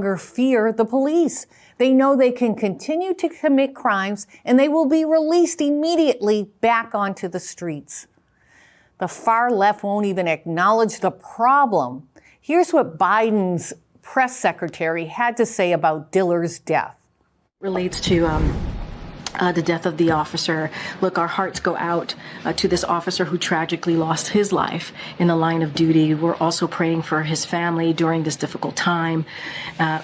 longer fear the police. They know they can continue to commit crimes and they will be released immediately back onto the streets. The far left won't even acknowledge the problem. Here's what Biden's press secretary had to say about Diller's death. Relates to the death of the officer. Look, our hearts go out to this officer who tragically lost his life in the line of duty. We're also praying for his family during this difficult time,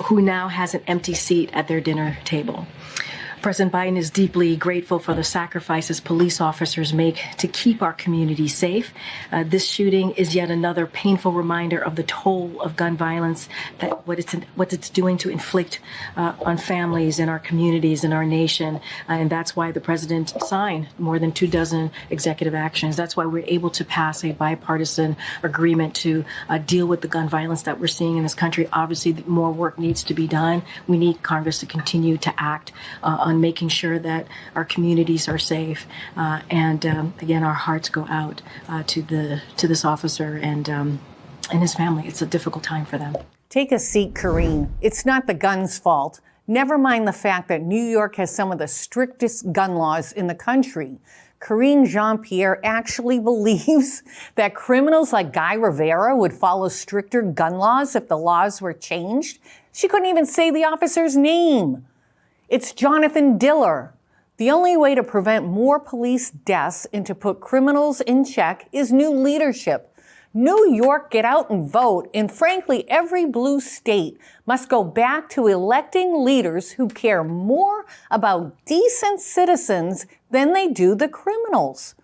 who now has an empty seat at their dinner table. President Biden is deeply grateful for the sacrifices police officers make to keep our community safe. This shooting is yet another painful reminder of the toll of gun violence, that what it's doing to inflict on families in our communities in our nation. And that's why the president signed more than 24 executive actions. That's why we're able to pass a bipartisan agreement to deal with the gun violence that we're seeing in this country. Obviously, more work needs to be done. We need Congress to continue to act on making sure that our communities are safe. Again, our hearts go out to this officer and his family. It's a difficult time for them. Take a seat, Karine. It's not the gun's fault. Never mind the fact that New York has some of the strictest gun laws in the country. Karine Jean-Pierre actually believes that criminals like Guy Rivera would follow stricter gun laws if the laws were changed. She couldn't even say the officer's name. It's Jonathan Diller. The only way to prevent more police deaths and to put criminals in check is new leadership. New York, get out and vote. And frankly, every blue state must go back to electing leaders who care more about decent citizens than they do the criminals.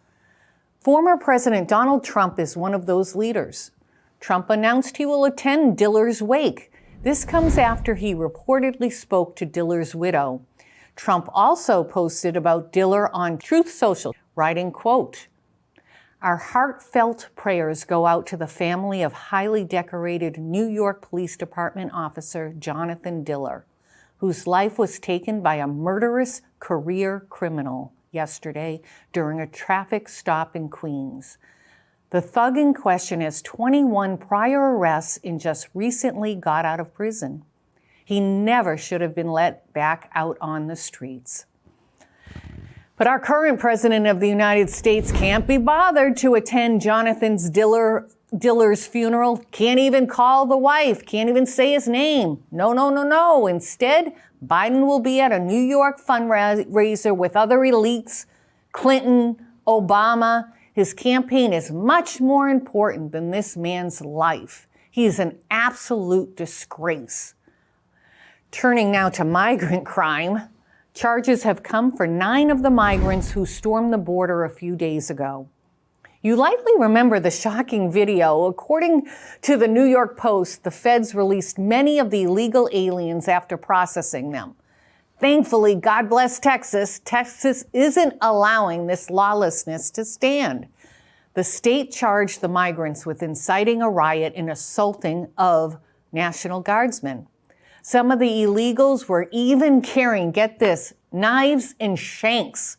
Former President Donald Trump is one of those leaders. Trump announced he will attend Diller's wake. This comes after he reportedly spoke to Diller's widow. Trump also posted about Diller on Truth Social, writing, quote, "Our heartfelt prayers go out to the family of highly decorated New York Police Department officer Jonathan Diller, whose life was taken by a murderous career criminal yesterday during a traffic stop in Queens. The thug in question has 21 prior arrests and just recently got out of prison. He never should have been let back out on the streets." But our current president of the United States can't be bothered to attend Jonathan Diller's funeral, can't even call the wife, can't even say his name. No. Instead, Biden will be at a New York fundraiser with other elites, Clinton, Obama. His campaign is much more important than this man's life. He is an absolute disgrace. Turning now to migrant crime, charges have come for 9 of the migrants who stormed the border a few days ago. You likely remember the shocking video. According to the New York Post, the feds released many of the illegal aliens after processing them. Thankfully, God bless Texas, Texas isn't allowing this lawlessness to stand. The state charged the migrants with inciting a riot and assaulting of National Guardsmen. Some of the illegals were even carrying, get this, knives and shanks.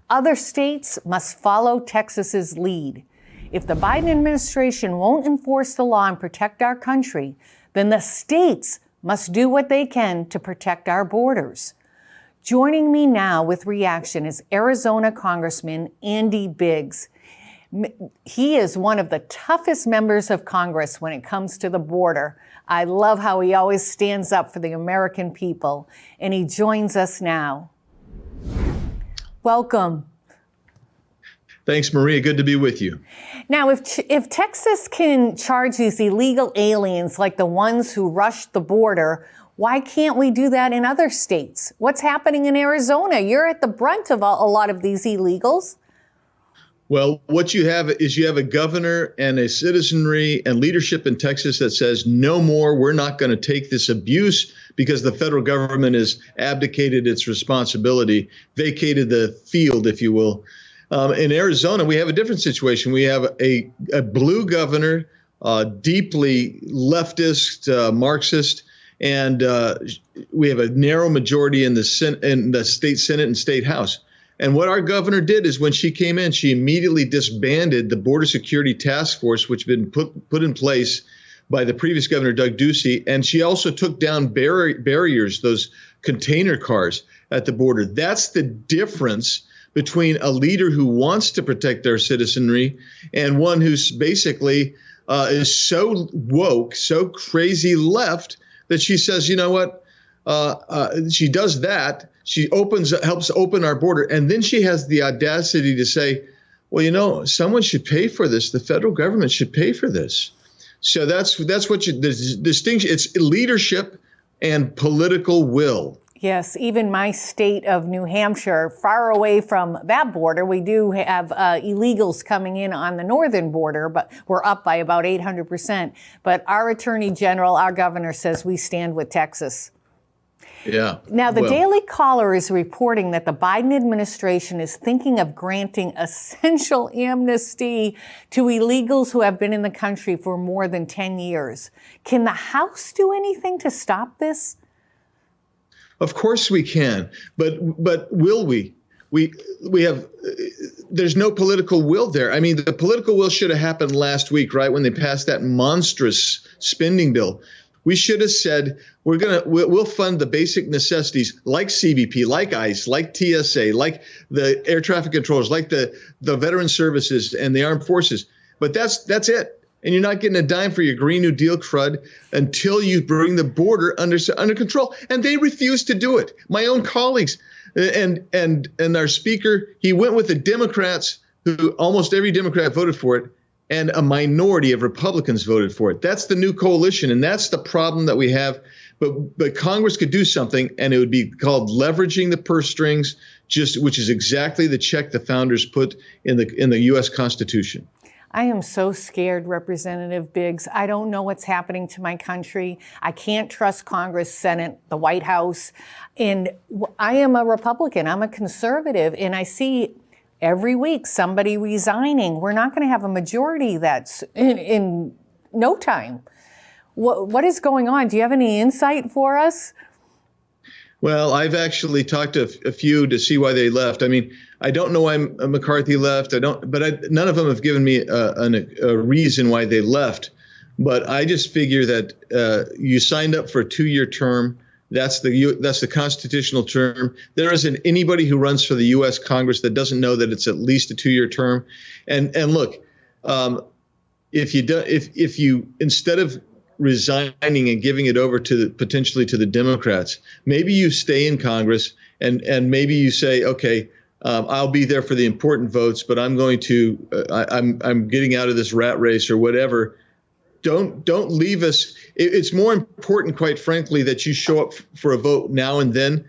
Other states must follow Texas's lead. If the Biden administration won't enforce the law and protect our country, then the states must do what they can to protect our borders. Joining me now with reaction is Arizona Congressman Andy Biggs. He is one of the toughest members of Congress when it comes to the border. I love how he always stands up for the American people, and he joins us now. Welcome. Thanks, Maria. Good to be with you. Now, if Texas can charge these illegal aliens like the ones who rushed the border, why can't we do that in other states? What's happening in Arizona? You're at the brunt of a lot of these illegals. Well, what you have is you have a governor and a citizenry and leadership in Texas that says no more. We're not going to take this abuse because the federal government has abdicated its responsibility, vacated the field, if you will. In Arizona, we have a different situation. We have a blue governor, deeply leftist, Marxist, and we have a narrow majority in the state Senate and state House. And what our governor did is when she came in, she immediately disbanded the Border Security Task Force, which had been put in place by the previous governor, Doug Ducey. And she also took down barriers, those container cars at the border. That's the difference between a leader who wants to protect their citizenry and one who's basically is so woke, so crazy left that she says, you know what? She does that. She helps open our border. And then she has the audacity to say, well, you know, someone should pay for this. The federal government should pay for this. So that's what the distinction. It's leadership and political will. Yes, even my state of New Hampshire, far away from that border, we do have illegals coming in on the northern border, but we're up by about 800%. But our attorney general, our governor, says we stand with Texas. Yeah. Now, the Daily Caller is reporting that the Biden administration is thinking of granting essential amnesty to illegals who have been in the country for more than 10 years. Can the House do anything to stop this? Of course we can, but will we? We have. There's no political will there. I mean, the political will should have happened last week, right, when they passed that monstrous spending bill. We should have said we'll fund the basic necessities like CBP, like ICE, like TSA, like the air traffic controllers, like the veteran services and the armed forces. But that's it. And you're not getting a dime for your Green New Deal crud until you bring the border under control. And they refuse to do it. My own colleagues and our speaker, he went with the Democrats, who almost every Democrat voted for it, and a minority of Republicans voted for it. That's the new coalition, and that's the problem that we have. But Congress could do something, and it would be called leveraging the purse strings, which is exactly the check the founders put in the U.S. Constitution. I am so scared, Representative Biggs. I don't know what's happening to my country. I can't trust Congress, Senate, the White House. And I am a Republican. I'm a conservative. And I see every week somebody resigning. We're not going to have a majority that's in no time. What is going on? Do you have any insight for us? Well, I've actually talked to a few to see why they left. I mean, I don't know why McCarthy left. None of them have given me a reason why they left. But I just figure that you signed up for a 2-year term. That's the constitutional term. There isn't anybody who runs for the U.S. Congress that doesn't know that it's at least a 2-year term. And look, if you instead of resigning and giving it over potentially to the Democrats, maybe you stay in Congress and maybe you say, okay, I'll be there for the important votes, but I'm going to I'm getting out of this rat race or whatever. Don't leave us. It's more important, quite frankly, that you show up for a vote now and then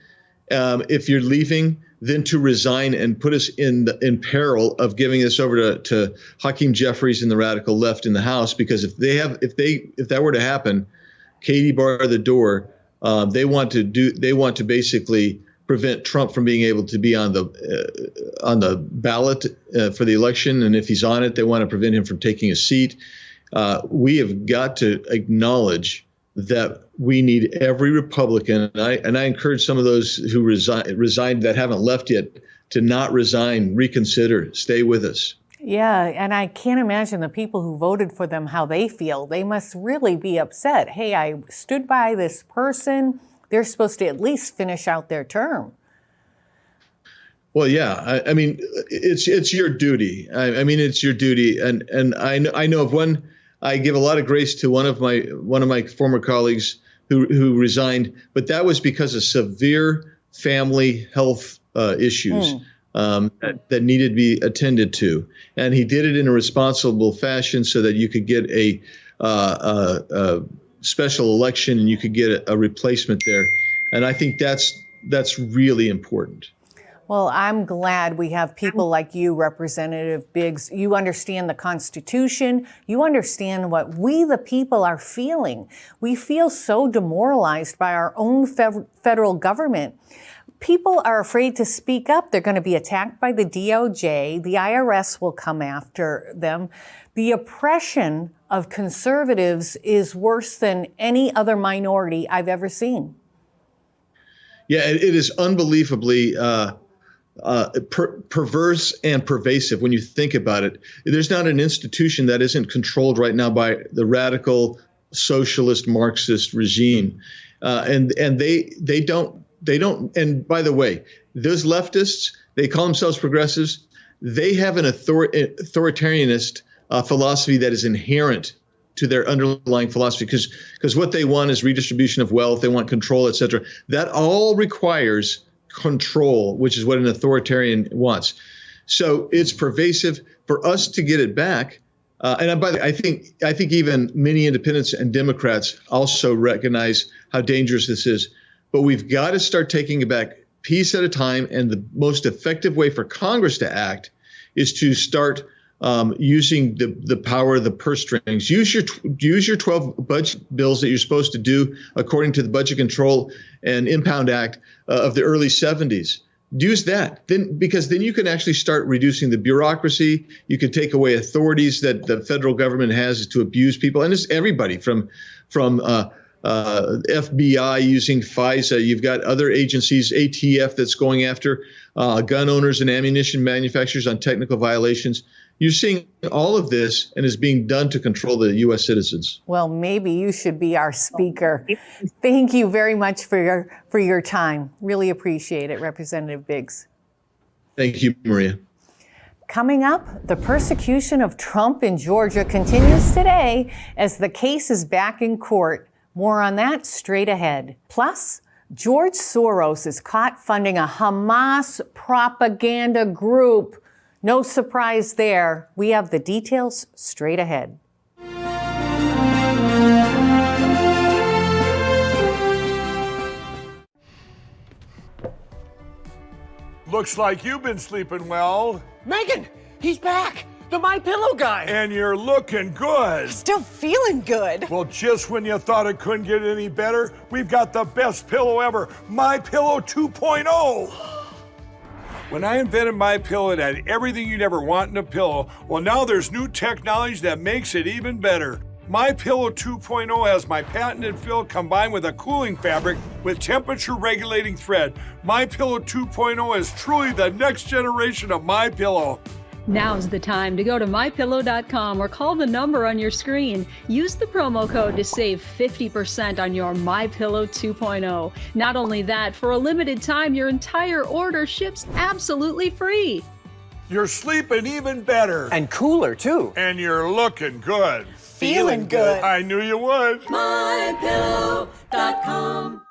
if you're leaving than to resign and put us in peril of giving this over to Hakeem Jeffries and the radical left in the House. Because if that were to happen, Katie barred the door. They want to basically prevent Trump from being able to be on the ballot for the election, and if he's on it, they want to prevent him from taking a seat. We have got to acknowledge that we need every Republican, and I encourage some of those who resigned that haven't left yet to not resign, reconsider, stay with us. Yeah, and I can't imagine the people who voted for them, how they feel. They must really be upset. Hey, I stood by this person. They're supposed to at least finish out their term. Well, yeah, I mean, it's your duty. I mean, it's your duty, and I know of one. I give a lot of grace to one of my former colleagues who resigned, but that was because of severe family health issues that needed to be attended to, and he did it in a responsible fashion so that you could get a special election and you could get a replacement there, and I think that's really important. Well, I'm glad we have people like you, Representative Biggs. You understand the Constitution. You understand what we, the people, are feeling. We feel so demoralized by our own federal government. People are afraid to speak up. They're going to be attacked by the DOJ. The IRS will come after them. The oppression of conservatives is worse than any other minority I've ever seen. Yeah, it is unbelievably perverse and pervasive when you think about it. There's not an institution that isn't controlled right now by the radical socialist Marxist regime, and they don't. And by the way, those leftists, they call themselves progressives. They have an authoritarianist philosophy that is inherent to their underlying philosophy, because what they want is redistribution of wealth. They want control, et cetera. That all requires control, which is what an authoritarian wants. So it's pervasive. For us to get it back, and by the way, I think even many independents and Democrats also recognize how dangerous this is. But we've got to start taking it back piece at a time. And the most effective way for Congress to act is to start using the power of the purse strings. Use your 12 budget bills that you're supposed to do according to the Budget Control and Impound Act of the early 70s. Use that, because then you can actually start reducing the bureaucracy. You can take away authorities that the federal government has to abuse people, and it's everybody from FBI using FISA. You've got other agencies, ATF, that's going after gun owners and ammunition manufacturers on technical violations. You're seeing all of this, and is being done to control the U.S. citizens. Well, maybe you should be our speaker. Thank you very much for your time. Really appreciate it, Representative Biggs. Thank you, Maria. Coming up, the persecution of Trump in Georgia continues today as the case is back in court. More on that straight ahead. Plus, George Soros is caught funding a Hamas propaganda group. No surprise there. We have the details straight ahead. Looks like you've been sleeping well. Megan, he's back. The My Pillow guy. And you're looking good. Still feeling good. Well, just when you thought it couldn't get any better, we've got the best pillow ever, My Pillow 2.0. When I invented My Pillow, it had everything you'd ever want in a pillow. Well, now there's new technology that makes it even better. My Pillow 2.0 has my patented fill combined with a cooling fabric with temperature regulating thread. My Pillow 2.0 is truly the next generation of My Pillow. Now's the time to go to mypillow.com or call the number on your screen. Use the promo code to save 50% on your My Pillow 2.0. Not only that, for a limited time, your entire order ships absolutely free. You're sleeping even better. And cooler, too. And you're looking good. Feeling good. I knew you would. mypillow.com.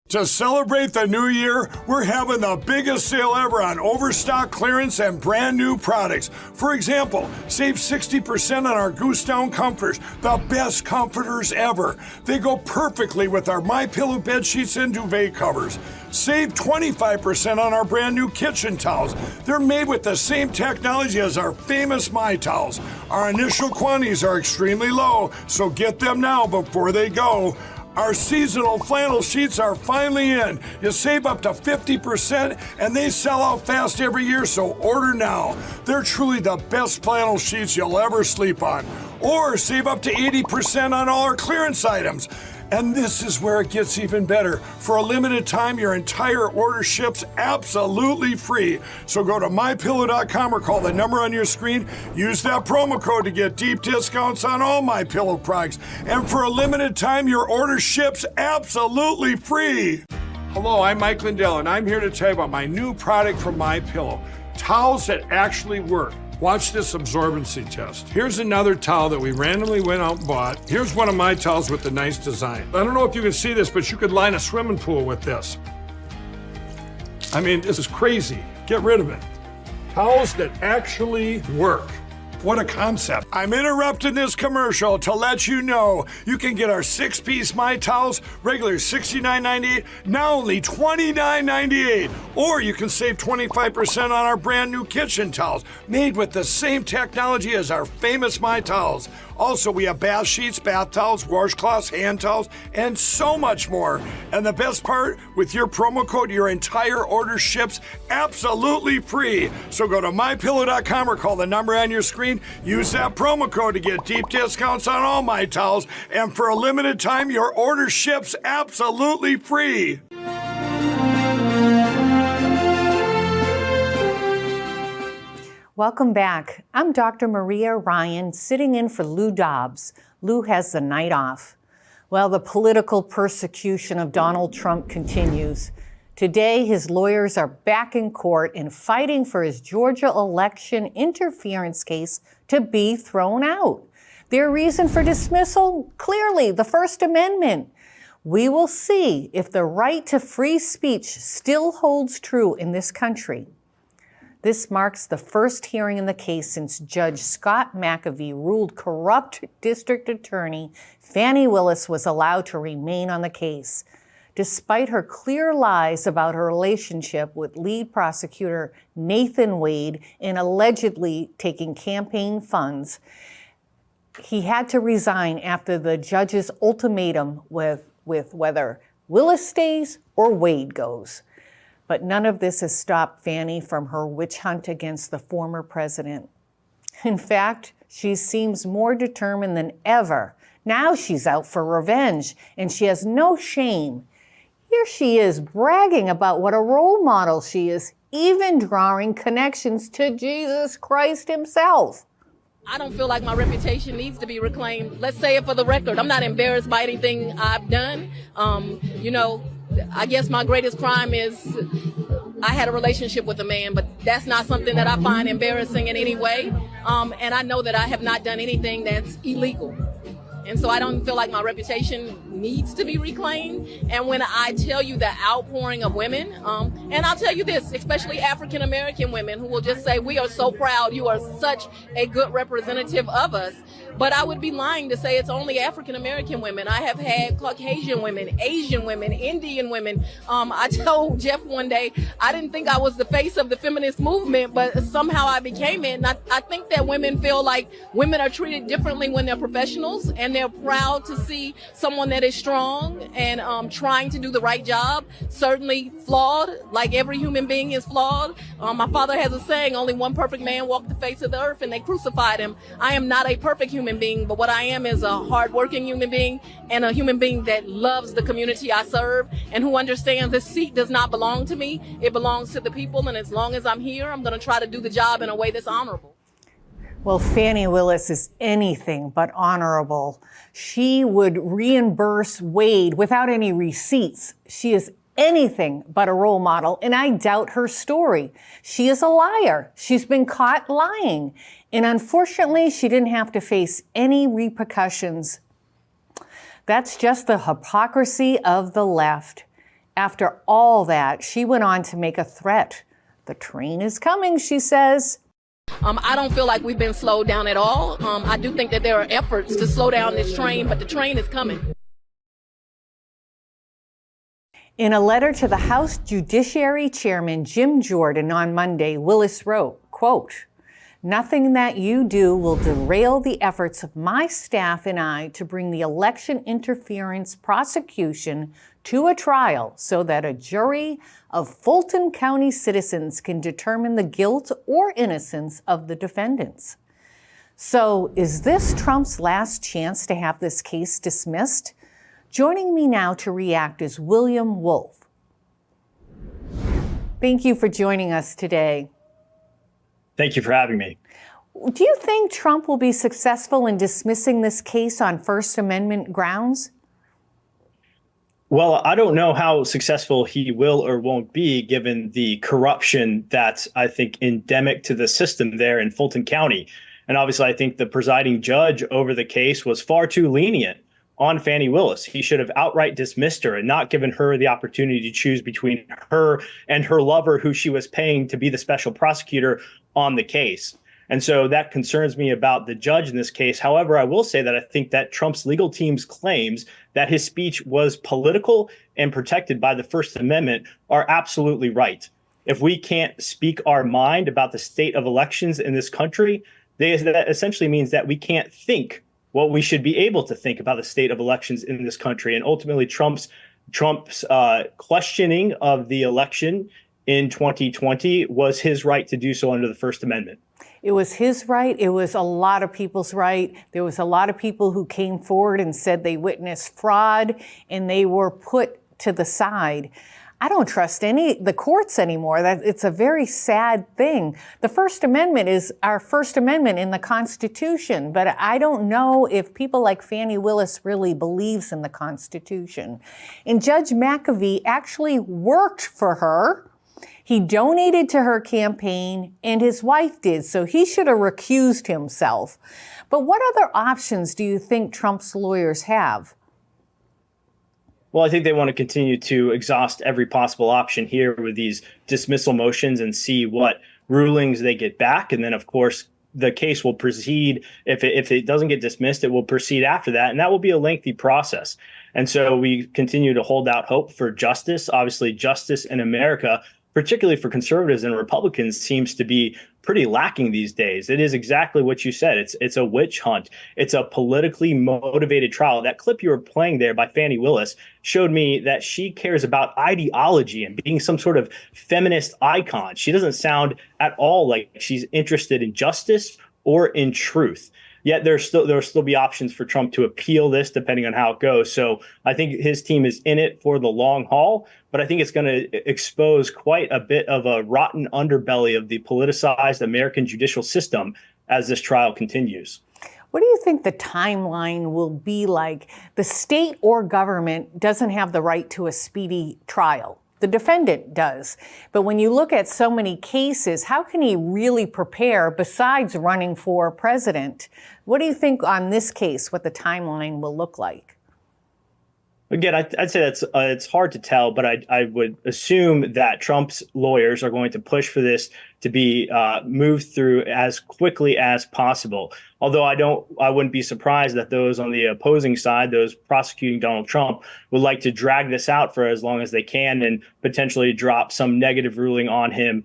To celebrate the new year, we're having the biggest sale ever on overstock clearance and brand new products. For example, save 60% on our Goose Down comforters, the best comforters ever. They go perfectly with our My Pillow bed sheets and duvet covers. Save 25% on our brand new kitchen towels. They're made with the same technology as our famous My Towels. Our initial quantities are extremely low, so get them now before they go. Our seasonal flannel sheets are finally in. You save up to 50% and they sell out fast every year, so order now. They're truly the best flannel sheets you'll ever sleep on. Or save up to 80% on all our clearance items. And this is where it gets even better. For a limited time, your entire order ships absolutely free. So go to mypillow.com or call the number on your screen. Use that promo code to get deep discounts on all My Pillow products. And for a limited time, your order ships absolutely free. Hello, I'm Mike Lindell, and I'm here to tell you about my new product from My Pillow. Towels that actually work. Watch this absorbency test. Here's another towel that we randomly went out and bought. Here's one of my towels with the nice design. I don't know if you can see this, but you could line a swimming pool with this. I mean, this is crazy. Get rid of it. Towels that actually work. What a concept. I'm interrupting this commercial to let you know you can get our 6-piece My Towels, regular $69.98, now only $29.98. Or you can save 25% on our brand new kitchen towels, made with the same technology as our famous My Towels. Also, we have bath sheets, bath towels, washcloths, hand towels, and so much more. And the best part, with your promo code, your entire order ships absolutely free. So go to mypillow.com or call the number on your screen. Use that promo code to get deep discounts on all My Towels. And for a limited time, your order ships absolutely free. Welcome back. I'm Dr. Maria Ryan, sitting in for Lou Dobbs. Lou has the night off. Well, the political persecution of Donald Trump continues. Today, his lawyers are back in court and fighting for his Georgia election interference case to be thrown out. Their reason for dismissal? Clearly, the First Amendment. We will see if the right to free speech still holds true in this country. This marks the first hearing in the case since Judge Scott McAfee ruled corrupt District Attorney Fani Willis was allowed to remain on the case. Despite her clear lies about her relationship with lead prosecutor Nathan Wade and allegedly taking campaign funds, he had to resign after the judge's ultimatum with whether Willis stays or Wade goes. But none of this has stopped Fani from her witch hunt against the former president. In fact, she seems more determined than ever. Now she's out for revenge, and she has no shame. Here she is bragging about what a role model she is, even drawing connections to Jesus Christ himself. I don't feel like my reputation needs to be reclaimed. Let's say it for the record. I'm not embarrassed by anything I've done. I guess my greatest crime is I had a relationship with a man, but that's not something that I find embarrassing in any way. And I know that I have not done anything that's illegal. And so I don't feel like my reputation needs to be reclaimed. And when I tell you the outpouring of women, and I'll tell you this, especially African American women who will just say, we are so proud, you are such a good representative of us. But I would be lying to say it's only African American women. I have had Caucasian women, Asian women, Indian women. I told Jeff one day, I didn't think I was the face of the feminist movement, but somehow I became it. And I think that women feel like women are treated differently when they're professionals, and they're proud to see someone that is strong and trying to do the right job, certainly flawed, like every human being is flawed. My father has a saying, only one perfect man walked the face of the earth, and they crucified him. I am not a perfect human being, but what I am is a hardworking human being and a human being that loves the community I serve and who understands this seat does not belong to me. It belongs to the people, and as long as I'm here, I'm going to try to do the job in a way that's honorable. Well, Fani Willis is anything but honorable. She would reimburse Wade without any receipts. She is anything but a role model, and I doubt her story. She is a liar. She's been caught lying. And unfortunately, she didn't have to face any repercussions. That's just the hypocrisy of the left. After all that, she went on to make a threat. The train is coming, she says. I don't feel like we've been slowed down at all. I do think that there are efforts to slow down this train, but the train is coming. In a letter to the House Judiciary Chairman Jim Jordan on Monday, Willis wrote, quote, "Nothing that you do will derail the efforts of my staff and I to bring the election interference prosecution to a trial so that a jury of Fulton County citizens can determine the guilt or innocence of the defendants." So, is this Trump's last chance to have this case dismissed? Joining me now to react is William Wolf. Thank you for joining us today. Thank you for having me. Do you think Trump will be successful in dismissing this case on First Amendment grounds? Well, I don't know how successful he will or won't be, given the corruption that's, I think, endemic to the system there in Fulton County. And obviously, I think the presiding judge over the case was far too lenient on Fani Willis. He should have outright dismissed her and not given her the opportunity to choose between her and her lover, who she was paying to be the special prosecutor on the case. And so that concerns me about the judge in this case. However, I will say that I think that Trump's legal team's claims that his speech was political and protected by the First Amendment are absolutely right. If we can't speak our mind about the state of elections in this country, that essentially means that we can't think what we should be able to think about the state of elections in this country. And ultimately, Trump's questioning of the election in 2020 was his right to do so under the First Amendment. It was his right. It was a lot of people's right. There was a lot of people who came forward and said they witnessed fraud, and they were put to the side. I don't trust the courts anymore. That it's a very sad thing. The First Amendment is our First Amendment in the Constitution, but I don't know if people like Fani Willis really believes in the Constitution. And Judge McAfee actually worked for her. He donated to her campaign, and his wife did, so he should have recused himself. But what other options do you think Trump's lawyers have? Well, I think they want to continue to exhaust every possible option here with these dismissal motions and see what rulings they get back. And then, of course, the case will proceed. If it doesn't get dismissed, it will proceed after that. And that will be a lengthy process. And so we continue to hold out hope for justice. Obviously, justice in America, particularly for conservatives and Republicans, seems to be pretty lacking these days. It is exactly what you said. It's a witch hunt. It's a politically motivated trial. That clip you were playing there by Fani Willis showed me that she cares about ideology and being some sort of feminist icon. She doesn't sound at all like she's interested in justice or in truth. Yet there'll still be options for Trump to appeal this depending on how it goes. So I think his team is in it for the long haul, but I think it's going to expose quite a bit of a rotten underbelly of the politicized American judicial system as this trial continues. What do you think the timeline will be like? The state or government doesn't have the right to a speedy trial. The defendant does. But when you look at so many cases, how can he really prepare besides running for president? What do you think on this case, what the timeline will look like? Again, I'd say it's hard to tell, but I would assume that Trump's lawyers are going to push for this to be moved through as quickly as possible. Although I wouldn't be surprised that those on the opposing side, those prosecuting Donald Trump, would like to drag this out for as long as they can and potentially drop some negative ruling on him,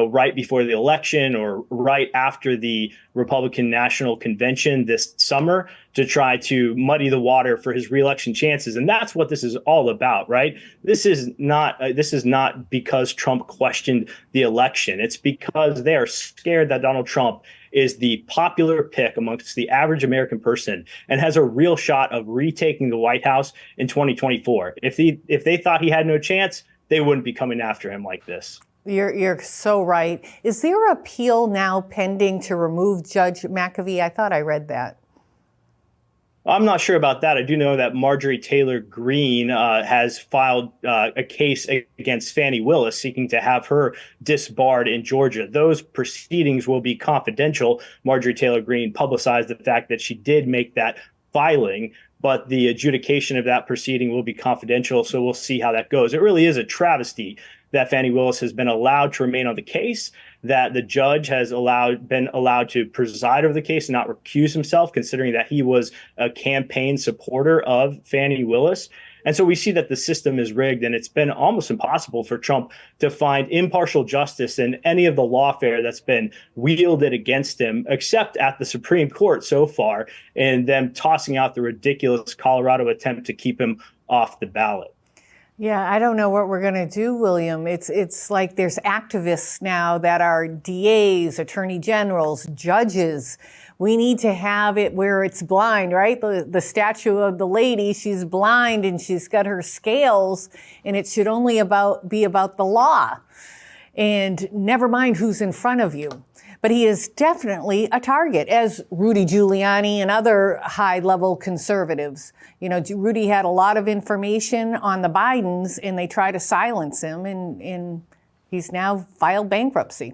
right before the election or right after the Republican National Convention this summer to try to muddy the water for his reelection chances. And that's what this is all about, right? This is not because Trump questioned the election. It's because they are scared that Donald Trump is the popular pick amongst the average American person and has a real shot of retaking the White House in 2024. If they thought he had no chance, they wouldn't be coming after him like this. You're so right. Is there an appeal now pending to remove Judge McAfee? I thought I read that. I'm not sure about that. I do know that Marjorie Taylor Greene has filed a case against Fani Willis seeking to have her disbarred in Georgia. Those proceedings will be confidential. Marjorie Taylor Greene publicized the fact that she did make that filing, but the adjudication of that proceeding will be confidential. So we'll see how that goes. It really is a travesty that Fani Willis has been allowed to remain on the case, that the judge has been allowed to preside over the case and not recuse himself, considering that he was a campaign supporter of Fani Willis. And so we see that the system is rigged, and it's been almost impossible for Trump to find impartial justice in any of the lawfare that's been wielded against him, except at the Supreme Court so far, and them tossing out the ridiculous Colorado attempt to keep him off the ballot. Yeah, I don't know what we're going to do, William. It's like there's activists now that are DAs, attorney generals, judges. We need to have it where it's blind, right? The statue of the lady, she's blind and she's got her scales, and it should only be about the law. And never mind who's in front of you. But he is definitely a target, as Rudy Giuliani and other high-level conservatives. Rudy had a lot of information on the Bidens, and they try to silence him, and he's now filed bankruptcy.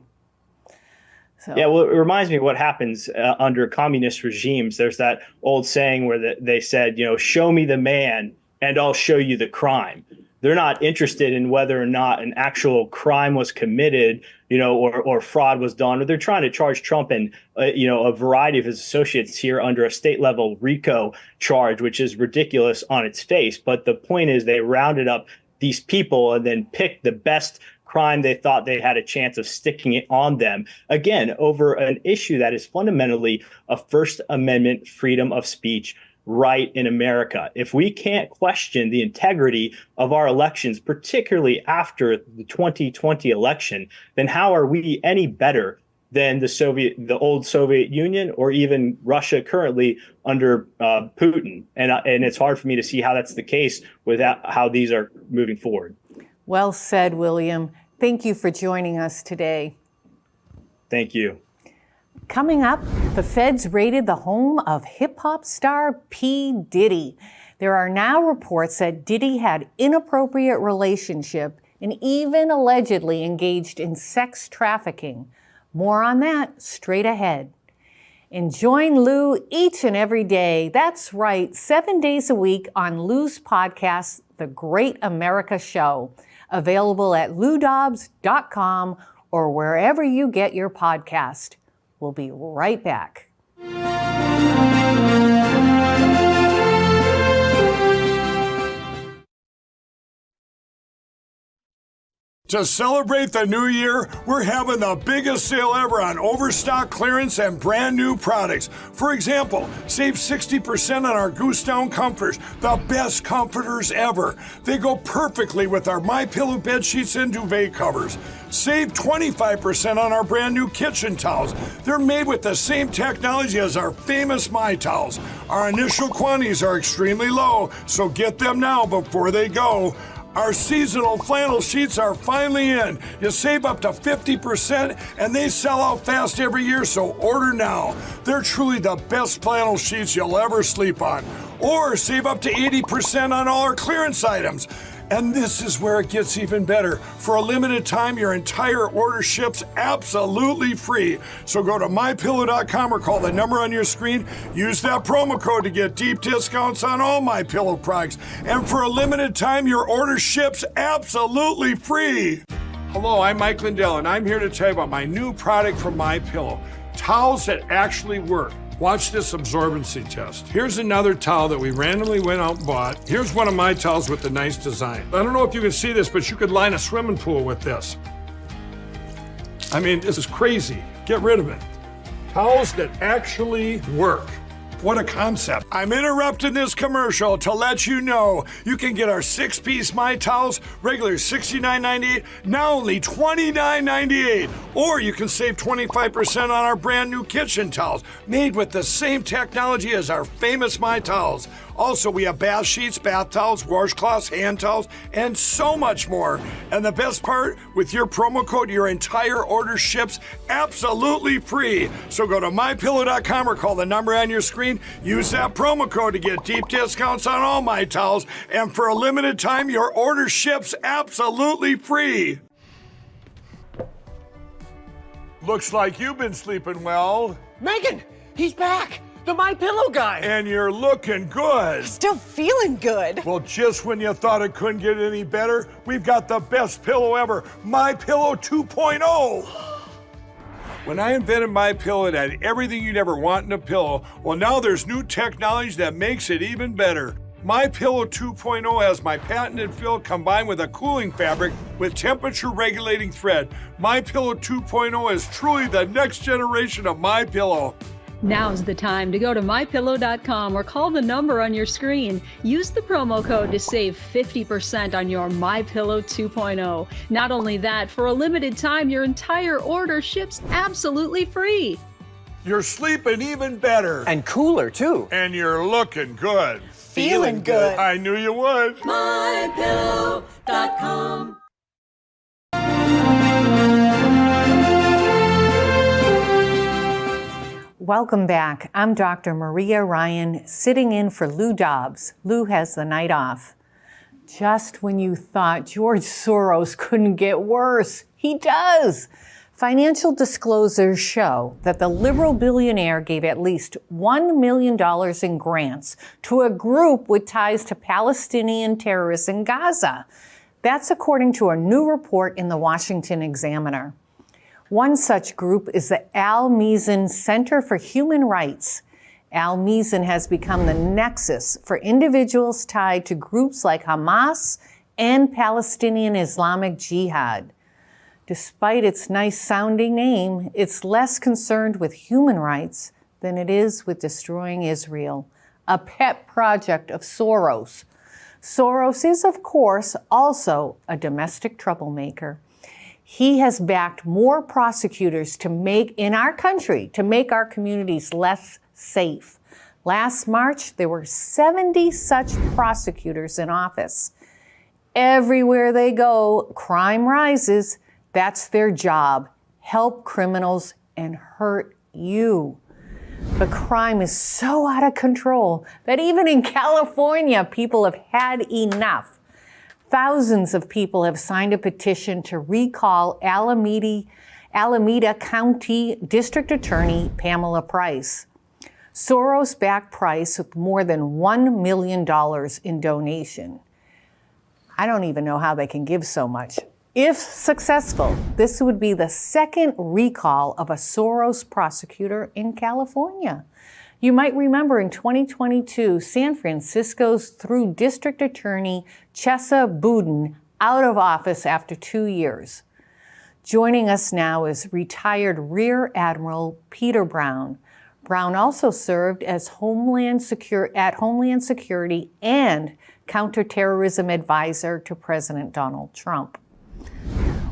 So. Yeah, well, it reminds me of what happens under communist regimes. There's that old saying where they said, show me the man, and I'll show you the crime. They're not interested in whether or not an actual crime was committed, or fraud was done, or they're trying to charge Trump and, a variety of his associates here under a state level RICO charge, which is ridiculous on its face. But the point is they rounded up these people and then picked the best crime they thought they had a chance of sticking it on them, again, over an issue that is fundamentally a First Amendment freedom of speech right in America. If we can't question the integrity of our elections, particularly after the 2020 election, then how are we any better than the old Soviet Union, or even Russia currently under Putin? And it's hard for me to see how that's the case without how these are moving forward. Well said, William. Thank you for joining us today. Thank you. Coming up, the feds raided the home of hip-hop star P. Diddy. There are now reports that Diddy had inappropriate relationship and even allegedly engaged in sex trafficking. More on that straight ahead. And join Lou each and every day. That's right, 7 days a week on Lou's podcast, The Great America Show. Available at loudobbs.com or wherever you get your podcast. We'll be right back. To celebrate the new year, we're having the biggest sale ever on overstock clearance and brand new products. For example, save 60% on our Goose Down comforters, the best comforters ever. They go perfectly with our MyPillow bed sheets and duvet covers. Save 25% on our brand new kitchen towels. They're made with the same technology as our famous My Towels. Our initial quantities are extremely low, so get them now before they go. Our seasonal flannel sheets are finally in. You save up to 50% and they sell out fast every year, so order now. They're truly the best flannel sheets you'll ever sleep on. Or save up to 80% on all our clearance items. And this is where it gets even better. For a limited time, your entire order ships absolutely free. So go to MyPillow.com or call the number on your screen. Use that promo code to get deep discounts on all MyPillow products. And for a limited time, your order ships absolutely free. Hello, I'm Mike Lindell, and I'm here to tell you about my new product from MyPillow. Towels that actually work. Watch this absorbency test. Here's another towel that we randomly went out and bought. Here's one of my towels with the nice design. I don't know if you can see this, but you could line a swimming pool with this. I mean, this is crazy. Get rid of it. Towels that actually work. What a concept. I'm interrupting this commercial to let you know you can get our 6-piece My Towels, regular $69.98, now only $29.98. Or you can save 25% on our brand new kitchen towels, made with the same technology as our famous My Towels. Also, we have bath sheets, bath towels, washcloths, hand towels, and so much more. And the best part, with your promo code, your entire order ships absolutely free. So go to MyPillow.com or call the number on your screen. Use that promo code to get deep discounts on all My Towels. And for a limited time, your order ships absolutely free. Looks like you've been sleeping well. Megan, he's back. The My Pillow guy. And you're looking good. Still feeling good. Well, just when you thought it couldn't get any better, we've got the best pillow ever, My Pillow 2.0. When I invented My Pillow, it had everything you'd ever want in a pillow. Well, now there's new technology that makes it even better. My Pillow 2.0 has my patented fill combined with a cooling fabric with temperature regulating thread. My Pillow 2.0 is truly the next generation of My Pillow. Now's the time to go to MyPillow.com or call the number on your screen. Use the promo code to save 50% on your MyPillow 2.0. Not only that, for a limited time, your entire order ships absolutely free. You're sleeping even better. And cooler, too. And you're looking good. Feeling good. I knew you would. MyPillow.com. Welcome back. I'm Dr. Maria Ryan, sitting in for Lou Dobbs. Lou has the night off. Just when you thought George Soros couldn't get worse, he does. Financial disclosures show that the liberal billionaire gave at least $1 million in grants to a group with ties to Palestinian terrorists in Gaza. That's according to a new report in the Washington Examiner. One such group is the Al Mizan Center for Human Rights. Al Mizan has become the nexus for individuals tied to groups like Hamas and Palestinian Islamic Jihad. Despite its nice-sounding name, it's less concerned with human rights than it is with destroying Israel, a pet project of Soros. Soros is, of course, also a domestic troublemaker. He has backed more prosecutors in our country to make our communities less safe. Last March, there were 70 such prosecutors in office. Everywhere they go, crime rises. That's their job. Help criminals and hurt you. But crime is so out of control that even in California, people have had enough. Thousands of people have signed a petition to recall Alameda County District Attorney Pamela Price. Soros-backed Price with more than $1 million in donation. I don't even know how they can give so much. If successful, this would be the second recall of a Soros prosecutor in California. You might remember in 2022, San Francisco's threw District Attorney Chesa Boudin out of office after 2 years. Joining us now is retired Rear Admiral Peter Brown. Brown also served as Homeland Security and counterterrorism advisor to President Donald Trump.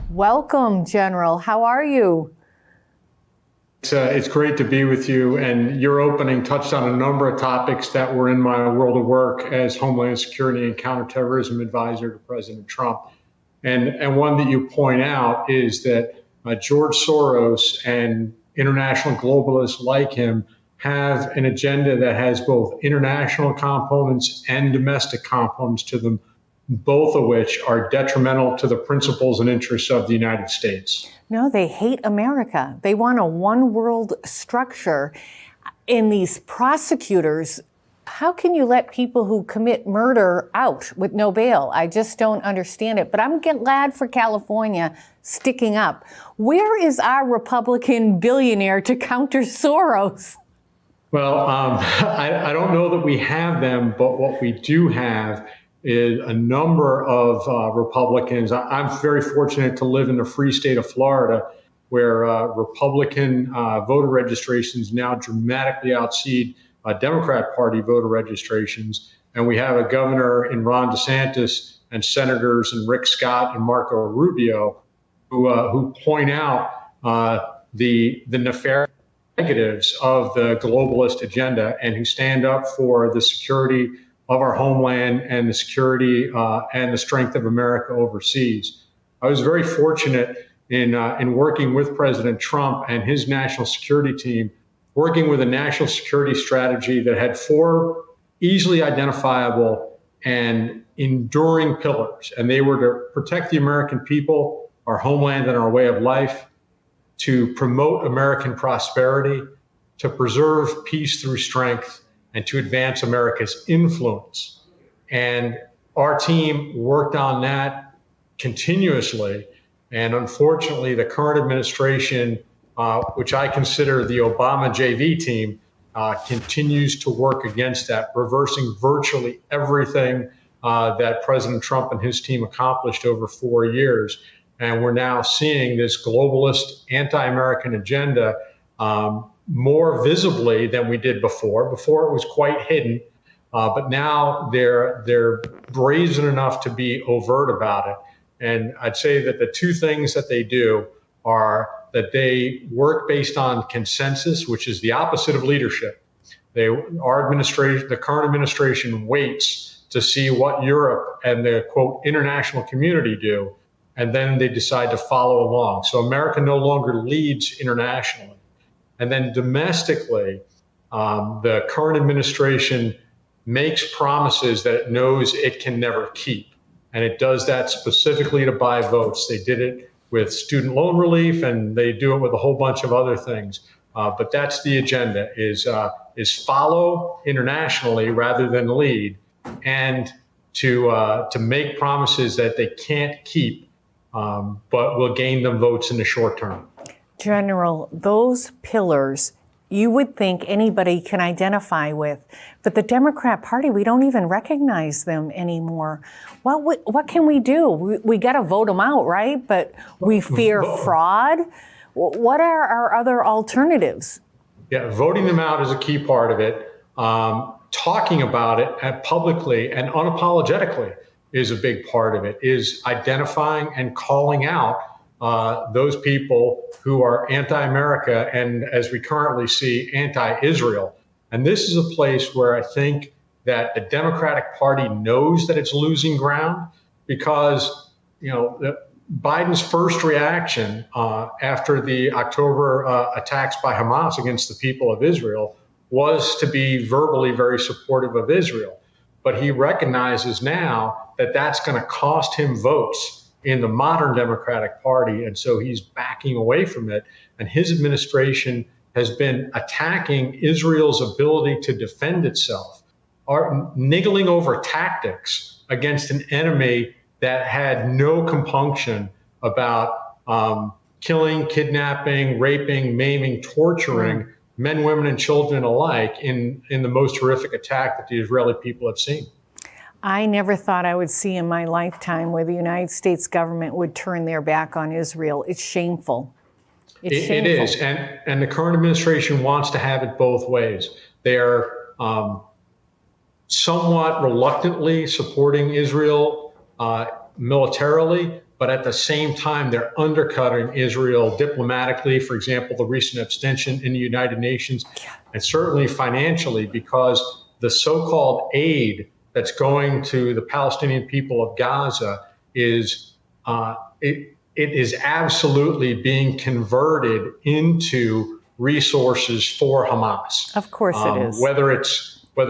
Welcome, General. How are you? It's great to be with you, and your opening touched on a number of topics that were in my world of work as Homeland Security and counterterrorism advisor to President Trump. And one that you point out is that George Soros and international globalists like him have an agenda that has both international components and domestic components to them, both of which are detrimental to the principles and interests of the United States. No, they hate America. They want a one world structure. In these prosecutors, how can you let people who commit murder out with no bail? I just don't understand it. But I'm glad for California sticking up. Where is our Republican billionaire to counter Soros? Well, I don't know that we have them, but what we do have is a number of Republicans. I'm very fortunate to live in the free state of Florida, where Republican voter registrations now dramatically exceed Democrat Party voter registrations. And we have a governor in Ron DeSantis and senators and Rick Scott and Marco Rubio who point out the nefarious negatives of the globalist agenda and who stand up for the security of our homeland and the security and the strength of America overseas. I was very fortunate in working with President Trump and his national security team, working with a national security strategy that had 4 easily identifiable and enduring pillars. And they were to protect the American people, our homeland, and our way of life, to promote American prosperity, to preserve peace through strength, and to advance America's influence. And our team worked on that continuously. And unfortunately, the current administration, which I consider the Obama JV team, continues to work against that, reversing virtually everything that President Trump and his team accomplished over 4 years. And we're now seeing this globalist anti-American agenda more visibly than we did before. Before it was quite hidden, but now they're brazen enough to be overt about it. And I'd say that the 2 things that they do are that they work based on consensus, which is the opposite of leadership. Our administration, the current administration, waits to see what Europe and the, quote, international community do, and then they decide to follow along. So America no longer leads internationally. And then domestically, the current administration makes promises that it knows it can never keep. And it does that specifically to buy votes. They did it with student loan relief, and they do it with a whole bunch of other things. But that's the agenda, is follow internationally rather than lead, and to make promises that they can't keep, but will gain them votes in the short term. General, those pillars you would think anybody can identify with, but the Democrat Party, we don't even recognize them anymore. What can we do? We got to vote them out, right? But we fear fraud. What are our other alternatives? Yeah, voting them out is a key part of it. Talking about it publicly and unapologetically is a big part of it, is identifying and calling out those people who are anti-America and, as we currently see, anti-Israel. And this is a place where I think that the Democratic Party knows that it's losing ground, because, Biden's first reaction after the October attacks by Hamas against the people of Israel was to be verbally very supportive of Israel. But he recognizes now that that's going to cost him votes in the modern Democratic Party. And so he's backing away from it. And his administration has been attacking Israel's ability to defend itself, are niggling over tactics against an enemy that had no compunction about killing, kidnapping, raping, maiming, torturing men, women, and children alike in the most horrific attack that the Israeli people have seen. I never thought I would see in my lifetime where the United States government would turn their back on Israel. It's shameful. It's shameful. It is. And the current administration wants to have it both ways. They're somewhat reluctantly supporting Israel militarily, but at the same time, they're undercutting Israel diplomatically, for example, the recent abstention in the United Nations, and certainly financially, because the so-called aid that's going to the Palestinian people of Gaza is it is absolutely being converted into resources for Hamas. Of course it is. Whether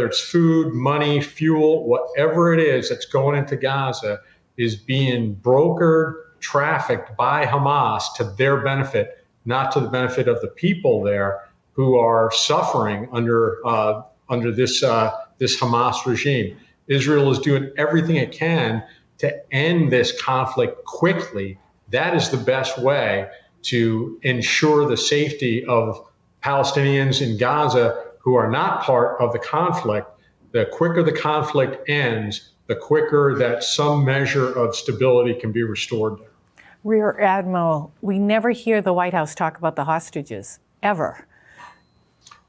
it's food, money, fuel, whatever it is that's going into Gaza is being brokered, trafficked by Hamas to their benefit, not to the benefit of the people there who are suffering under this Hamas regime. Israel is doing everything it can to end this conflict quickly. That is the best way to ensure the safety of Palestinians in Gaza who are not part of the conflict. The quicker the conflict ends, the quicker that some measure of stability can be restored there. Rear Admiral, we never hear the White House talk about the hostages, ever.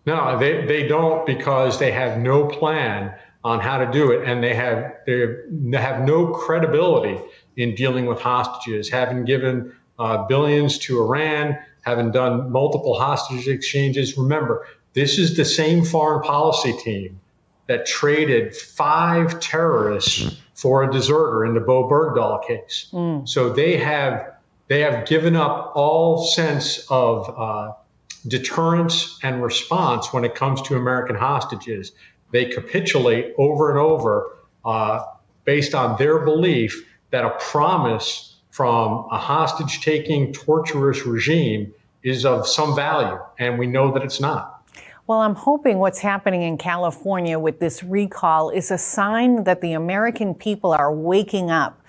No, they don't, because they have no plan on how to do it, and they have no credibility in dealing with hostages, having given billions to Iran, having done multiple hostage exchanges. Remember, this is the same foreign policy team that traded 5 terrorists for a deserter in the Bo Bergdahl case. So they have given up all sense of deterrence and response when it comes to American hostages. They capitulate over and over based on their belief that a promise from a hostage-taking, torturous regime is of some value, and we know that it's not. Well, I'm hoping what's happening in California with this recall is a sign that the American people are waking up.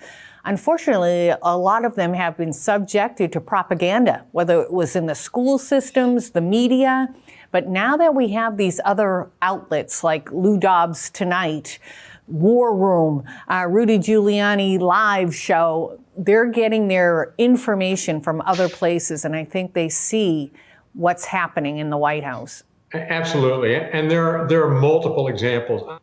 Unfortunately, a lot of them have been subjected to propaganda, whether it was in the school systems, the media. But now that we have these other outlets like Dobbs Tonight, War Room, Rudy Giuliani live show, they're getting their information from other places. And I think they see what's happening in the White House. Absolutely. And there are multiple examples.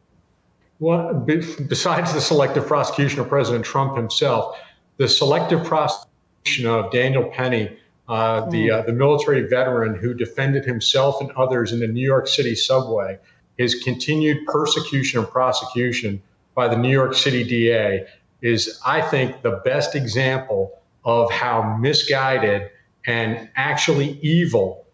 Well, besides the selective prosecution of President Trump himself, the selective prosecution of Daniel Penny, the military veteran who defended himself and others in the New York City subway, his continued persecution and prosecution by the New York City DA is, I think, the best example of how misguided and actually evil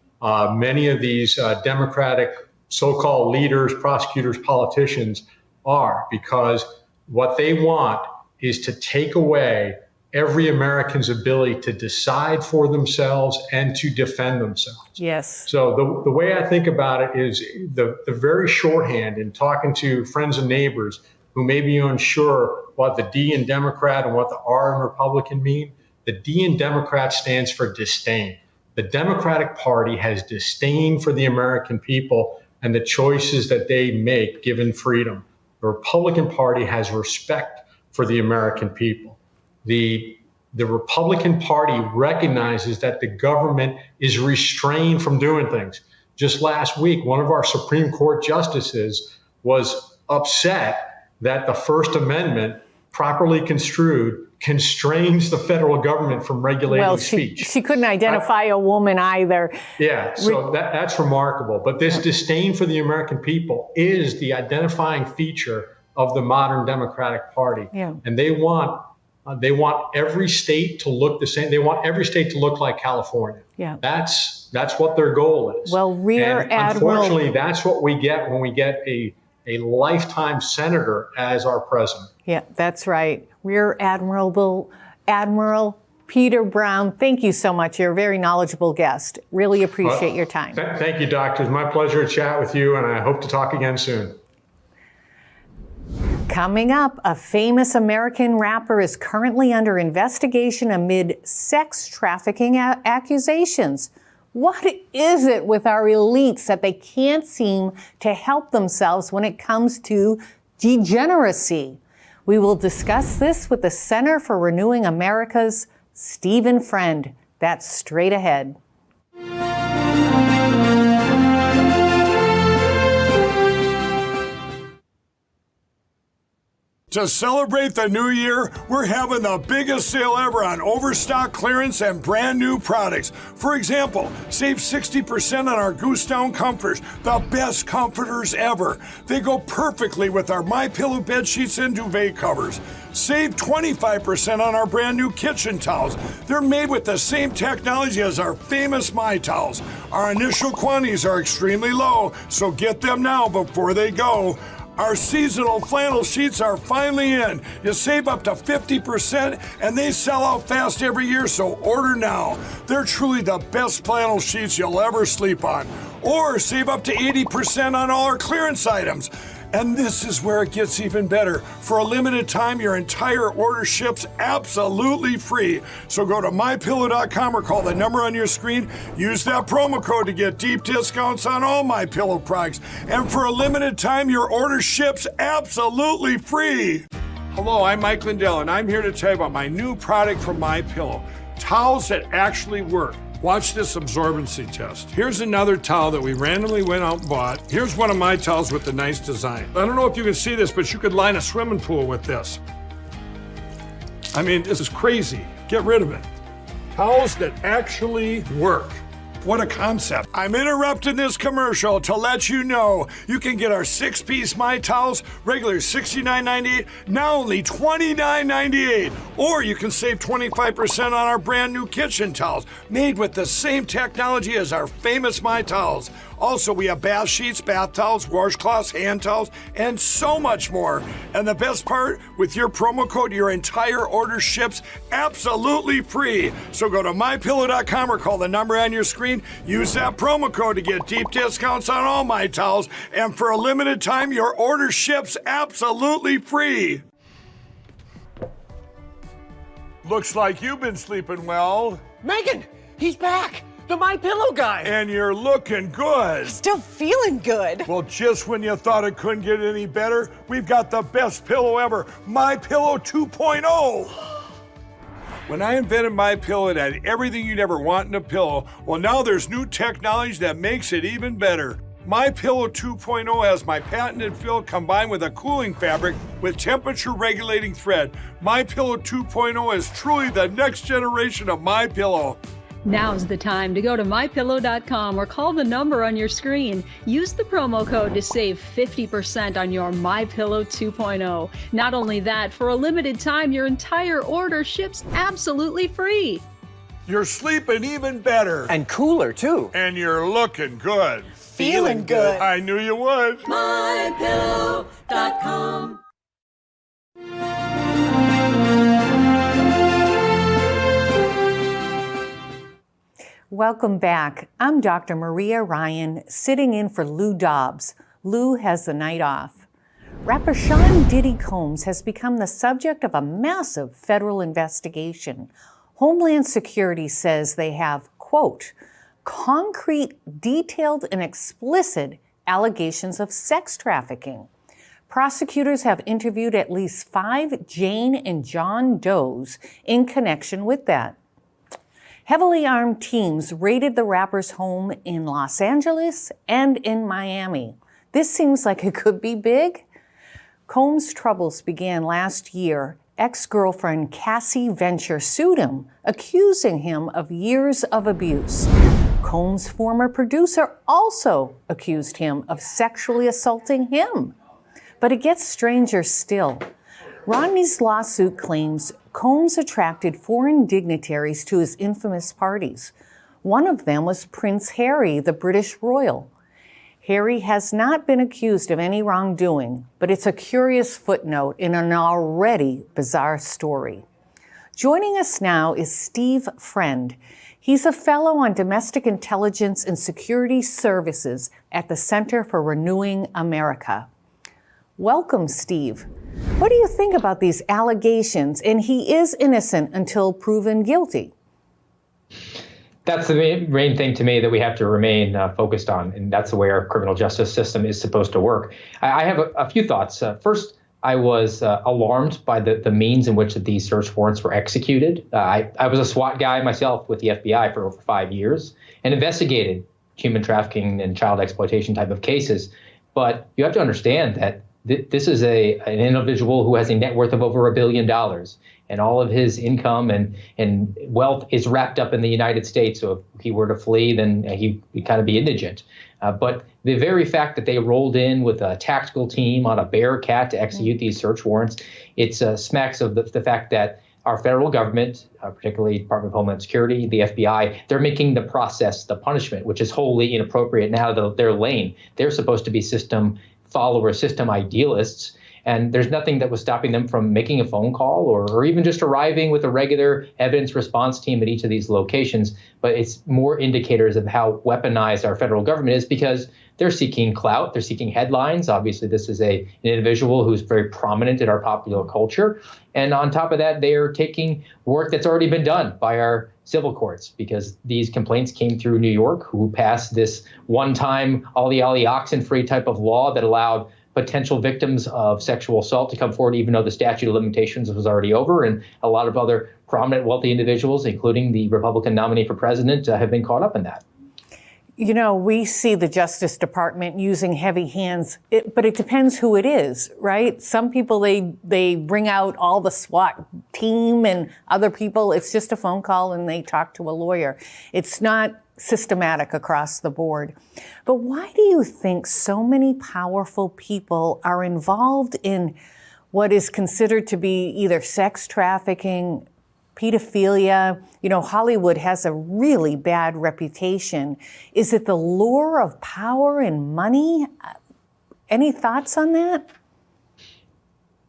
many of these Democratic so-called leaders, prosecutors, politicians are, because what they want is to take away every American's ability to decide for themselves and to defend themselves. Yes. So the way I think about it is the very shorthand in talking to friends and neighbors who may be unsure what the D in Democrat and what the R in Republican mean. The D in Democrat stands for disdain. The Democratic Party has disdain for the American people and the choices that they make given freedom. The Republican Party has respect for the American people. The Republican Party recognizes that the government is restrained from doing things. Just last week, one of our Supreme Court justices was upset that the First Amendment, properly construed, constrains the federal government from regulating speech. She couldn't identify a woman either. Yeah, so that's remarkable. But this disdain for the American people is the identifying feature of the modern Democratic Party. Yeah. And they want They want every state to look the same. They want every state to look like California. Yeah. That's what their goal is. Well, Rear and Admiral. Unfortunately, that's what we get when we get a lifetime senator as our president. Yeah, that's right. Rear Admiral Peter Brown, thank you so much. You're a very knowledgeable guest. Really appreciate your time. Thank you, Doctor. It's my pleasure to chat with you, and I hope to talk again soon. Coming up, a famous American rapper is currently under investigation amid sex trafficking accusations. What is it with our elites that they can't seem to help themselves when it comes to degeneracy? We will discuss this with the Center for Renewing America's Stephen Friend. That's straight ahead. To celebrate the new year, we're having the biggest sale ever on overstock clearance and brand new products. For example, save 60% on our Goose Down comforters, the best comforters ever. They go perfectly with our MyPillow bed sheets and duvet covers. Save 25% on our brand new kitchen towels. They're made with the same technology as our famous My Towels. Our initial quantities are extremely low, so get them now before they go. Our seasonal flannel sheets are finally in. You save up to 50% and they sell out fast every year, so order now. They're truly the best flannel sheets you'll ever sleep on. Or save up to 80% on all our clearance items. And this is where it gets even better. For a limited time, your entire order ships absolutely free. So go to MyPillow.com or call the number on your screen. Use that promo code to get deep discounts on all MyPillow products. And for a limited time, your order ships absolutely free. Hello, I'm Mike Lindell, and I'm here to tell you about my new product from MyPillow. Towels that actually work. Watch this absorbency test. Here's another towel that we randomly went out and bought. Here's one of my towels with the nice design. I don't know if you can see this, but you could line a swimming pool with this. I mean, this is crazy. Get rid of it. Towels that actually work. What a concept. I'm interrupting this commercial to let you know you can get our 6-piece My Towels, regular $69.98, now only $29.98. Or you can save 25% on our brand new kitchen towels, made with the same technology as our famous My Towels. Also, we have bath sheets, bath towels, washcloths, hand towels, and so much more. And the best part, with your promo code, your entire order ships absolutely free. So go to MyPillow.com or call the number on your screen. Use that promo code to get deep discounts on all My Towels. And for a limited time, your order ships absolutely free. Looks like you've been sleeping well. Megan, he's back. The My Pillow guy. And you're looking good. Still feeling good. Well, just when you thought it couldn't get any better, we've got the best pillow ever, My Pillow 2.0. When I invented My Pillow, it had everything you'd ever want in a pillow. Well, now there's new technology that makes it even better. My Pillow 2.0 has my patented fill combined with a cooling fabric with temperature regulating thread. My Pillow 2.0 is truly the next generation of My Pillow. Now's the time to go to MyPillow.com or call the number on your screen. Use the promo code to save 50% on your MyPillow 2.0. Not only that, for a limited time, your entire order ships absolutely free. You're sleeping even better. And cooler, too. And you're looking good. Feeling good. I knew you would. MyPillow.com. Welcome back. I'm Dr. Maria Ryan, sitting in for Lou Dobbs. Lou has the night off. Rapper Sean Diddy Combs has become the subject of a massive federal investigation. Homeland Security says they have, quote, concrete, detailed, and explicit allegations of sex trafficking. Prosecutors have interviewed at least 5 Jane and John Does in connection with that. Heavily armed teams raided the rapper's home in Los Angeles and in Miami. This seems like it could be big. Combs' troubles began last year. Ex-girlfriend Cassie Venture sued him, accusing him of years of abuse. Combs' former producer also accused him of sexually assaulting him. But it gets stranger still. Rodney's lawsuit claims Combs attracted foreign dignitaries to his infamous parties. One of them was Prince Harry, the British royal. Harry has not been accused of any wrongdoing, but it's a curious footnote in an already bizarre story. Joining us now is Steve Friend. He's a fellow on domestic intelligence and security services at the Center for Renewing America. Welcome, Steve. What do you think about these allegations? And he is innocent until proven guilty. That's the main thing to me that we have to remain focused on, and that's the way our criminal justice system is supposed to work. I have a few thoughts. First, I was alarmed by the means in which these search warrants were executed. I was a SWAT guy myself with the FBI for over 5 years and investigated human trafficking and child exploitation type of cases. But you have to understand that this is an individual who has a net worth of over $1 billion, and all of his income and wealth is wrapped up in the United States. So if he were to flee, then he'd kind of be indigent. But the very fact that they rolled in with a tactical team on a Bearcat to execute these search warrants, it smacks of the fact that our federal government, particularly Department of Homeland Security, the FBI, they're making the process the punishment, which is wholly inappropriate now that their lane. They're supposed to be system followers, system idealists. And there's nothing that was stopping them from making a phone call or even just arriving with a regular evidence response team at each of these locations. But it's more indicators of how weaponized our federal government is because they're seeking clout. They're seeking headlines. Obviously, this is an individual who's very prominent in our popular culture. And on top of that, they are taking work that's already been done by our civil courts because these complaints came through New York, who passed this one-time ollie oxen-free type of law that allowed potential victims of sexual assault to come forward, even though the statute of limitations was already over. And a lot of other prominent wealthy individuals, including the Republican nominee for president, have been caught up in that. You know, we see the Justice Department using heavy hands, but it depends who it is, right? Some people, they bring out all the SWAT team, and other people, it's just a phone call and they talk to a lawyer. It's not systematic across the board. But why do you think so many powerful people are involved in what is considered to be either sex trafficking, pedophilia? You know, Hollywood has a really bad reputation. Is it the lure of power and money? Any thoughts on that?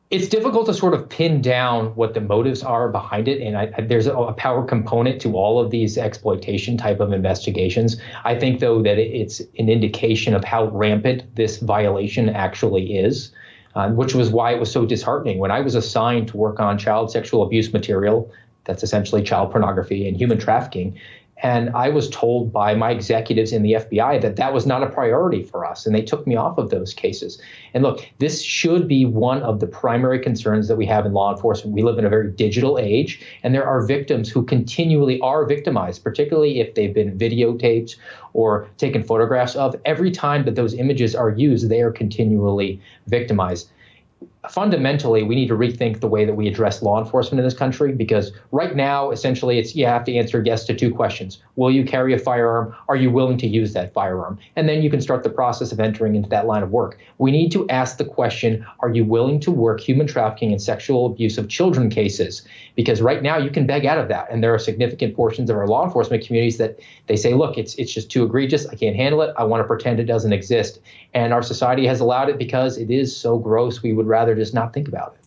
It's difficult to sort of pin down what the motives are behind it. And there's a power component to all of these exploitation type of investigations. I think, though, that it's an indication of how rampant this violation actually is, which was why it was so disheartening. When I was assigned to work on child sexual abuse material, that's essentially child pornography and human trafficking, and I was told by my executives in the FBI that that was not a priority for us, and they took me off of those cases. And look, this should be one of the primary concerns that we have in law enforcement. We live in a very digital age, and there are victims who continually are victimized, particularly if they've been videotaped or taken photographs of. Every time that those images are used, they are continually victimized. Fundamentally, we need to rethink the way that we address law enforcement in this country, because right now, essentially, it's you have to answer yes to two questions. Will you carry a firearm? Are you willing to use that firearm? And then you can start the process of entering into that line of work. We need to ask the question, are you willing to work human trafficking and sexual abuse of children cases? Because right now you can beg out of that. And there are significant portions of our law enforcement communities that they say, look, it's just too egregious. I can't handle it. I want to pretend it doesn't exist. And our society has allowed it because it is so gross. We would rather just not think about it.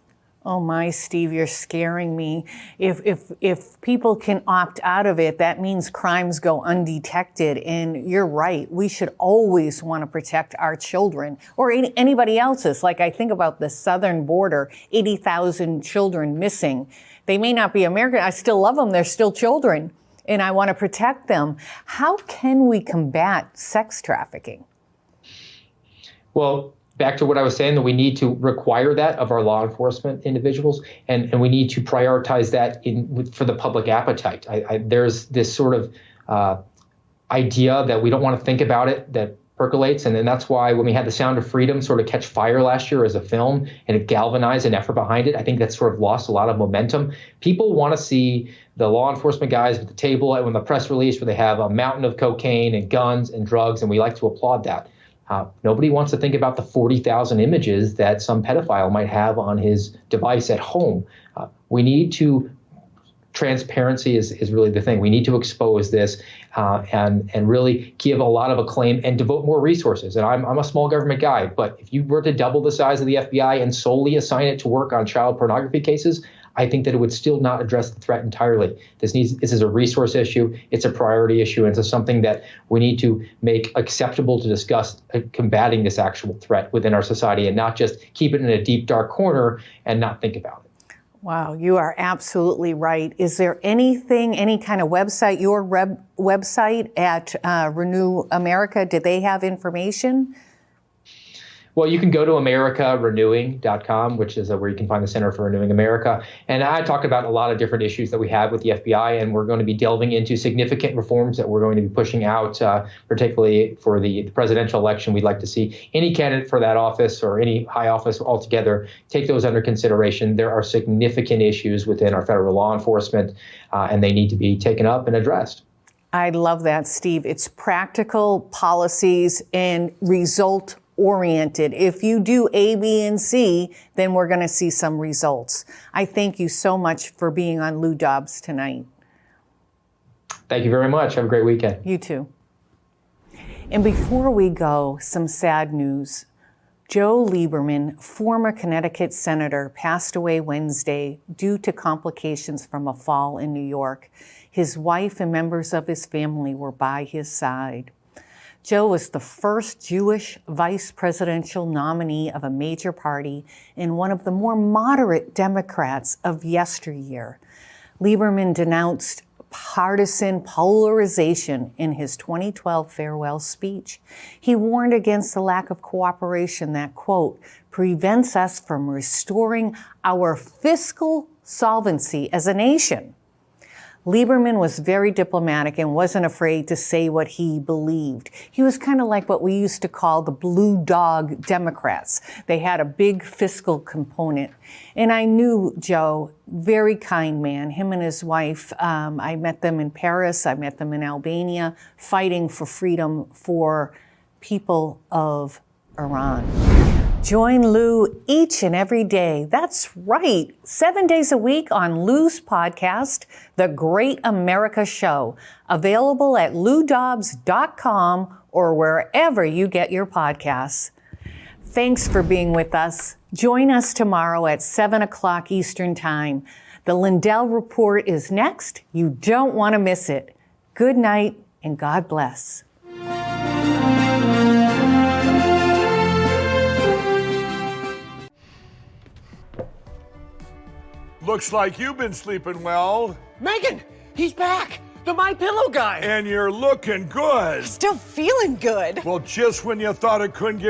Oh my, Steve, you're scaring me. If people can opt out of it, that means crimes go undetected. And you're right. We should always want to protect our children or anybody else's. Like I think about the southern border, 80,000 children missing. They may not be American. I still love them. They're still children, and I want to protect them. How can we combat sex trafficking? Well, back to what I was saying, that we need to require that of our law enforcement individuals, and we need to prioritize that for the public appetite. There's this sort of idea that we don't want to think about it that percolates, and then that's why when we had The Sound of Freedom sort of catch fire last year as a film, and it galvanized an effort behind it, I think that's sort of lost a lot of momentum. People want to see the law enforcement guys at the table when the press release where they have a mountain of cocaine and guns and drugs, and we like to applaud that. Nobody wants to think about the 40,000 images that some pedophile might have on his device at home. We need to transparency is really the thing. We need to expose this and really give a lot of acclaim and devote more resources. And I'm a small government guy, but if you were to double the size of the FBI and solely assign it to work on child pornography cases, I think that it would still not address the threat entirely. This is a resource issue. It's a priority issue. And it's something that we need to make acceptable to discuss combating this actual threat within our society and not just keep it in a deep, dark corner and not think about it. Wow, you are absolutely right. Is there anything, any kind of website, your website at Renew America, did they have information? Well, you can go to americarenewing.com, which is where you can find the Center for Renewing America. And I talk about a lot of different issues that we have with the FBI, and we're going to be delving into significant reforms that we're going to be pushing out, particularly for the presidential election. We'd like to see any candidate for that office or any high office altogether take those under consideration. There are significant issues within our federal law enforcement, and they need to be taken up and addressed. I love that, Steve. It's practical policies and result oriented. If you do A, B, and C, then we're going to see some results. I thank you so much for being on Lou Dobbs Tonight. Thank you very much. Have a great weekend. You too. And before we go, some sad news. Joe Lieberman, former Connecticut senator, passed away Wednesday due to complications from a fall in New York. His wife and members of his family were by his side. Joe was the first Jewish vice presidential nominee of a major party and one of the more moderate Democrats of yesteryear. Lieberman denounced partisan polarization in his 2012 farewell speech. He warned against the lack of cooperation that, quote, prevents us from restoring our fiscal solvency as a nation. Lieberman was very diplomatic and wasn't afraid to say what he believed. He was kind of like what we used to call the blue dog Democrats. They had a big fiscal component. And I knew Joe, very kind man, him and his wife. I met them in Paris. I met them in Albania, fighting for freedom for people of Iran. Join Lou each and every day. That's right, 7 days a week on Lou's podcast, The Great America Show, available at loudobbs.com or wherever you get your podcasts. Thanks for being with us. Join us tomorrow at 7 o'clock Eastern Time. The Lindell Report is next. You don't want to miss it. Good night and God bless. Looks like you've been sleeping well. Megan, he's back. The My Pillow guy. And you're looking good. Still feeling good. Well, just when you thought it couldn't get